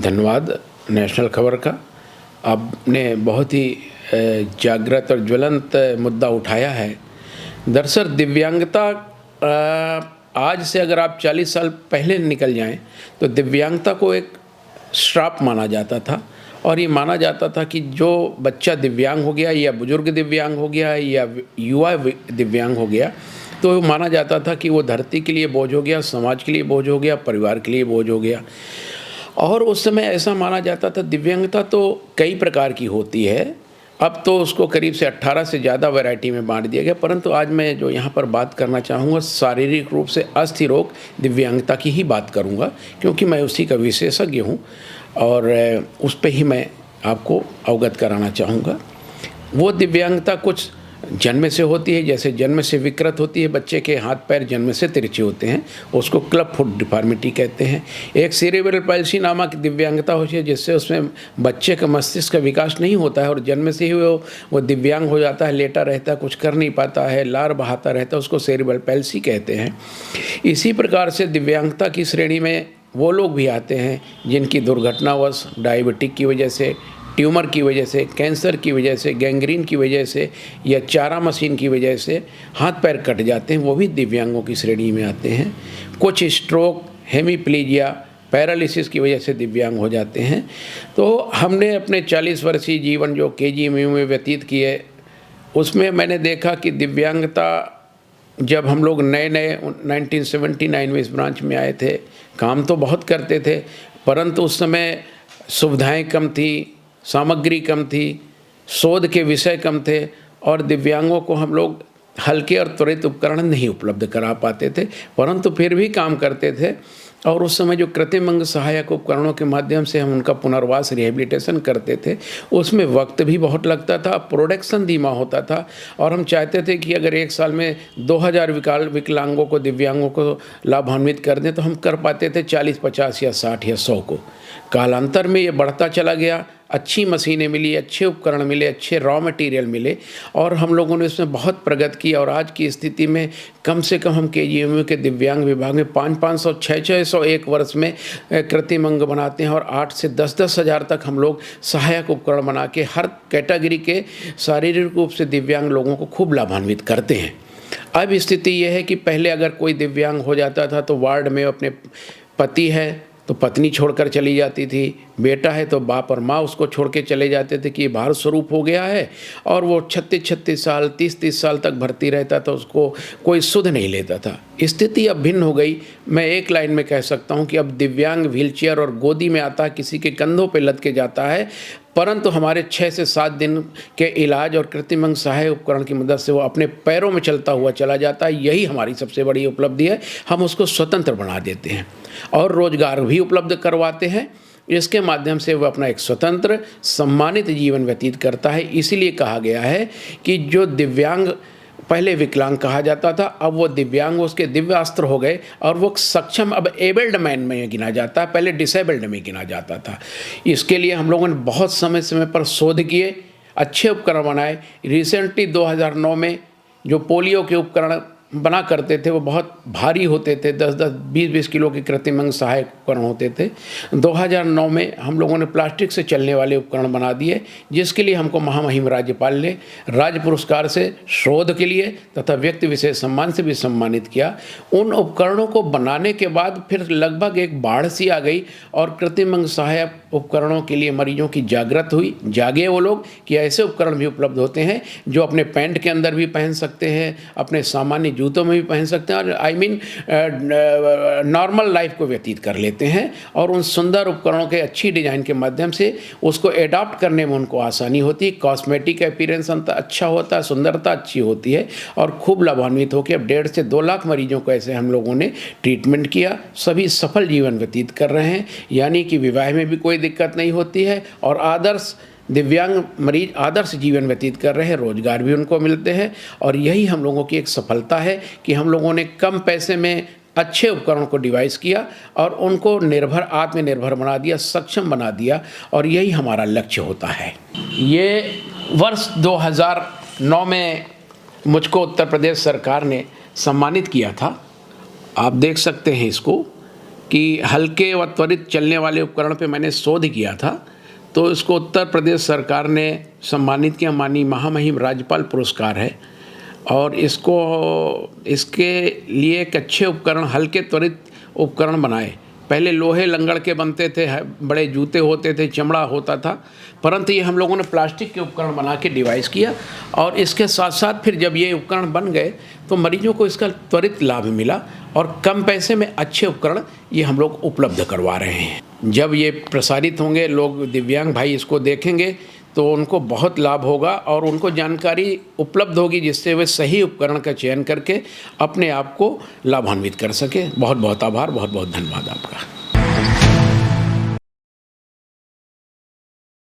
धन्यवाद नेशनल खबर का। आपने बहुत ही जागृत और ज्वलंत मुद्दा उठाया है। दरअसल दिव्यांगता आज से अगर आप 40 साल पहले निकल जाएं तो दिव्यांगता को एक श्राप माना जाता था और ये माना जाता था कि जो बच्चा दिव्यांग हो गया या बुजुर्ग दिव्यांग हो गया या युवा दिव्यांग हो गया तो माना जाता था कि वो धरती के लिए बोझ हो गया, समाज के लिए बोझ हो गया, परिवार के लिए बोझ हो गया। और उस समय ऐसा माना जाता था। दिव्यांगता तो कई प्रकार की होती है, अब तो उसको करीब से 18 से ज़्यादा वैरायटी में बांट दिया गया, परंतु आज मैं जो यहाँ पर बात करना चाहूँगा शारीरिक रूप से अस्थिरोग दिव्यांगता की ही बात करूँगा, क्योंकि मैं उसी का विशेषज्ञ हूँ और उस पर ही मैं आपको अवगत कराना चाहूँगा। वो दिव्यांगता कुछ जन्म से होती है, जैसे जन्म से विकृत होती है, बच्चे के हाथ पैर जन्म से तिरछे होते हैं, उसको क्लब फुट डिफॉर्मिटी कहते हैं। एक सेरेब्रल पैल्सी नामक दिव्यांगता होती है जिससे उसमें बच्चे का मस्तिष्क का विकास नहीं होता है और जन्म से ही वो दिव्यांग हो जाता है, लेटा रहता है, कुछ कर नहीं पाता है, लार बहाता रहता है, उसको सेरेब्रल पैल्सी कहते हैं। इसी प्रकार से दिव्यांगता की श्रेणी में वो लोग भी आते हैं जिनकी दुर्घटनावश डायबिटिक की वजह से, ट्यूमर की वजह से, कैंसर की वजह से, गैंग्रीन की वजह से या चारा मशीन की वजह से हाथ पैर कट जाते हैं, वो भी दिव्यांगों की श्रेणी में आते हैं। कुछ स्ट्रोक, हेमीप्लीजिया, पैरालिसिस की वजह से दिव्यांग हो जाते हैं। तो हमने अपने 40 वर्षीय जीवन जो KGMU में व्यतीत किए, उसमें मैंने देखा कि दिव्यांगता जब हम लोग नए 1979 में इस ब्रांच में आए थे, काम तो बहुत करते थे, परंतु उस समय सुविधाएं कम थी, सामग्री कम थी, शोध के विषय कम थे और दिव्यांगों को हम लोग हल्के और त्वरित उपकरण नहीं उपलब्ध करा पाते थे, परंतु फिर भी काम करते थे। और उस समय जो कृत्रिम अंग सहायक उपकरणों के माध्यम से हम उनका पुनर्वास रिहेबिलिटेशन करते थे, उसमें वक्त भी बहुत लगता था, प्रोडक्शन धीमा होता था और हम चाहते थे कि अगर एक साल में 2000 विकलांगों को, दिव्यांगों को लाभान्वित कर दें तो हम कर पाते थे 40, 50 या 60 या 100 को। कालांतर में ये बढ़ता चला गया, अच्छी मशीनें मिली, अच्छे उपकरण मिले, अच्छे रॉ मटेरियल मिले और हम लोगों ने इसमें बहुत प्रगति की और आज की स्थिति में कम से कम हम KGMU के दिव्यांग विभाग में 500, 600 एक वर्ष में कृत्रिम अंग बनाते हैं और 8 से 10 हज़ार तक हम लोग सहायक उपकरण बना के हर कैटेगरी के शारीरिक रूप से दिव्यांग लोगों को खूब लाभान्वित करते हैं। अब स्थिति यह है कि पहले अगर कोई दिव्यांग हो जाता था तो वार्ड में अपने पति है तो पत्नी छोड़कर चली जाती थी, बेटा है तो बाप और माँ उसको छोड़ के चले जाते थे कि ये भार स्वरूप हो गया है और वो 36 साल, 30 साल तक भर्ती रहता था, उसको कोई सुध नहीं लेता था। स्थिति अब भिन्न हो गई। मैं एक लाइन में कह सकता हूँ कि अब दिव्यांग व्हीलचेयर और गोदी में आता है, किसी के कंधों पे लद के जाता है, परंतु हमारे 6 से 7 दिन के इलाज और कृत्रिम अंग सहायक उपकरण की मदद से वो अपने पैरों में चलता हुआ चला जाता है। यही हमारी सबसे बड़ी उपलब्धि है। हम उसको स्वतंत्र बना देते हैं और रोजगार भी उपलब्ध करवाते हैं। इसके माध्यम से वह अपना एक स्वतंत्र सम्मानित जीवन व्यतीत करता है। इसीलिए कहा गया है कि जो दिव्यांग, पहले विकलांग कहा जाता था, अब वो दिव्यांग उसके दिव्यास्त्र हो गए और वो सक्षम अब एबल्ड मैन में गिना जाता है, पहले डिसेबल्ड में गिना जाता था। इसके लिए हम लोगों ने बहुत समय पर शोध किए, अच्छे उपकरण बनाए। रिसेंटली 2009 में जो पोलियो के उपकरण बना करते थे वो बहुत भारी होते थे, 10-10, 20-20 किलो के कृत्रिम अंग सहायक उपकरण होते थे। 2009 में हम लोगों ने प्लास्टिक से चलने वाले उपकरण बना दिए, जिसके लिए हमको महामहिम राज्यपाल ने राज्य पुरस्कार से शोध के लिए तथा व्यक्ति विशेष सम्मान से भी सम्मानित किया। उन उपकरणों को बनाने के बाद फिर लगभग एक बाढ़ सी आ गई और कृत्रिम अंग सहायक उपकरणों के लिए मरीजों की जागृत हुई, जागे वो लोग कि ऐसे उपकरण भी उपलब्ध होते हैं जो अपने पैंट के अंदर भी पहन सकते हैं, अपने सामान्य जूतों में भी पहन सकते हैं और नॉर्मल लाइफ को व्यतीत कर लेते हैं। और उन सुंदर उपकरणों के अच्छी डिजाइन के माध्यम से उसको एडॉप्ट करने में उनको आसानी होती है, कॉस्मेटिक अपीयरेंस अच्छा होता है, सुंदरता अच्छी होती है और खूब लाभान्वित होकर अब 1.5 से 2 लाख मरीजों को ऐसे हम लोगों ने ट्रीटमेंट किया। सभी सफल जीवन व्यतीत कर रहे हैं, यानी कि विवाह में भी कोई दिक्कत नहीं होती है और आदर्श दिव्यांग मरीज आदर्श जीवन व्यतीत कर रहे हैं, रोजगार भी उनको मिलते हैं। और यही हम लोगों की एक सफलता है कि हम लोगों ने कम पैसे में अच्छे उपकरणों को डिवाइस किया और उनको आत्मनिर्भर बना दिया, सक्षम बना दिया और यही हमारा लक्ष्य होता है। ये वर्ष 2009 में मुझको उत्तर प्रदेश सरकार ने सम्मानित किया था। आप देख सकते हैं इसको, कि हल्के व त्वरित चलने वाले उपकरण पे मैंने शोध किया था, तो इसको उत्तर प्रदेश सरकार ने सम्मानित किया, माननीय महामहिम राज्यपाल पुरस्कार है। और इसके लिए एक अच्छे उपकरण, हल्के त्वरित उपकरण बनाए। पहले लोहे लंगड़ के बनते थे, बड़े जूते होते थे, चमड़ा होता था, परंतु ये हम लोगों ने प्लास्टिक के उपकरण बना के डिवाइस किया। और इसके साथ साथ फिर जब ये उपकरण बन गए तो मरीजों को इसका त्वरित लाभ मिला और कम पैसे में अच्छे उपकरण ये हम लोग उपलब्ध करवा रहे हैं। जब ये प्रसारित होंगे, लोग दिव्यांग भाई इसको देखेंगे तो उनको बहुत लाभ होगा और उनको जानकारी उपलब्ध होगी, जिससे वे सही उपकरण का चयन करके अपने आप को लाभान्वित कर सके। बहुत बहुत आभार, बहुत बहुत धन्यवाद आपका।